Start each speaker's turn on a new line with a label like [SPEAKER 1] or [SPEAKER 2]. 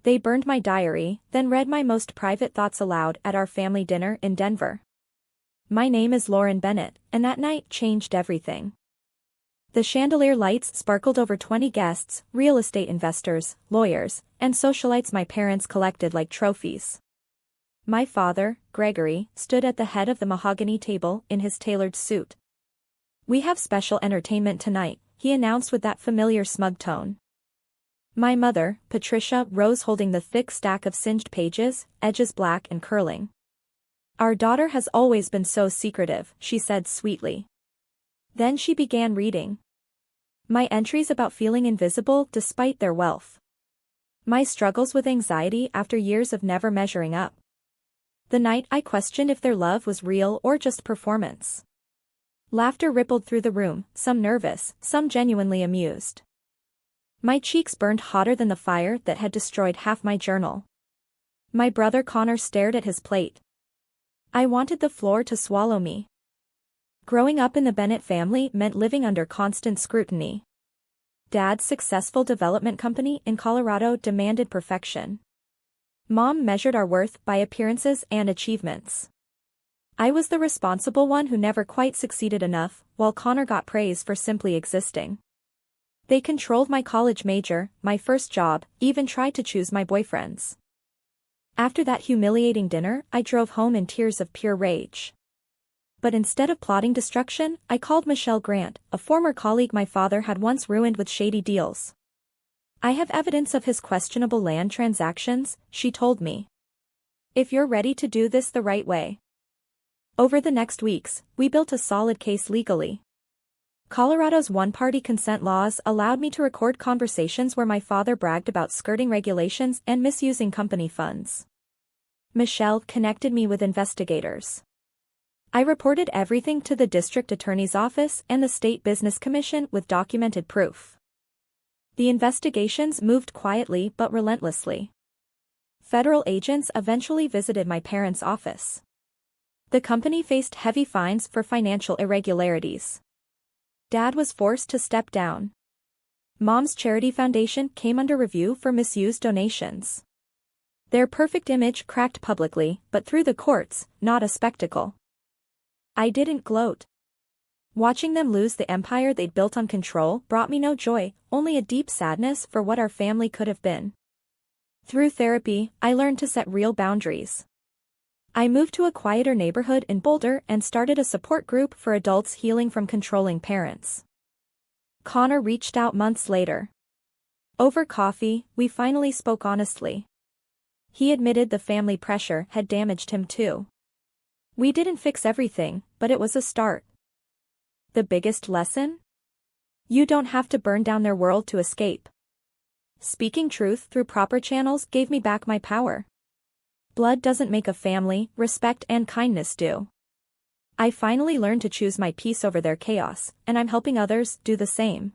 [SPEAKER 1] They burned my diary, then read my most private thoughts aloud at our family dinner in Denver. My name is Lauren Bennett, and that night changed everything. The chandelier lights sparkled over 20 guests, real estate investors, lawyers, and socialites my parents collected like trophies. My father, Gregory, stood at the head of the mahogany table in his tailored suit. "We have special entertainment tonight," he announced with that familiar smug tone. My mother, Patricia, rose holding the thick stack of singed pages, edges black and curling. "Our daughter has always been so secretive," she said sweetly. Then she began reading. My entries about feeling invisible despite their wealth. My struggles with anxiety after years of never measuring up. The night I questioned if their love was real or just performance. Laughter rippled through the room, some nervous, some genuinely amused. My cheeks burned hotter than the fire that had destroyed half my journal. My brother Connor stared at his plate. I wanted the floor to swallow me. Growing up in the Bennett family meant living under constant scrutiny. Dad's successful development company in Colorado demanded perfection. Mom measured our worth by appearances and achievements. I was the responsible one who never quite succeeded enough, while Connor got praise for simply existing. They controlled my college major, my first job, even tried to choose my boyfriends. After that humiliating dinner, I drove home in tears of pure rage. But instead of plotting destruction, I called Michelle Grant, a former colleague my father had once ruined with shady deals. "I have evidence of his questionable land transactions," she told me. "If you're ready to do this the right way." Over the next weeks, we built a solid case legally. Colorado's one-party consent laws allowed me to record conversations where my father bragged about skirting regulations and misusing company funds. Michelle connected me with investigators. I reported everything to the district attorney's office and the state business commission with documented proof. The investigations moved quietly but relentlessly. Federal agents eventually visited my parents' office. The company faced heavy fines for financial irregularities. Dad was forced to step down. Mom's charity foundation came under review for misused donations. Their perfect image cracked publicly, but through the courts, not a spectacle. I didn't gloat. Watching them lose the empire they'd built on control brought me no joy, only a deep sadness for what our family could have been. Through therapy, I learned to set real boundaries. I moved to a quieter neighborhood in Boulder and started a support group for adults healing from controlling parents. Connor reached out months later. Over coffee, we finally spoke honestly. He admitted the family pressure had damaged him too. We didn't fix everything, but it was a start. The biggest lesson? You don't have to burn down their world to escape. Speaking truth through proper channels gave me back my power. Blood doesn't make a family, respect and kindness do. I finally learned to choose my peace over their chaos, and I'm helping others do the same.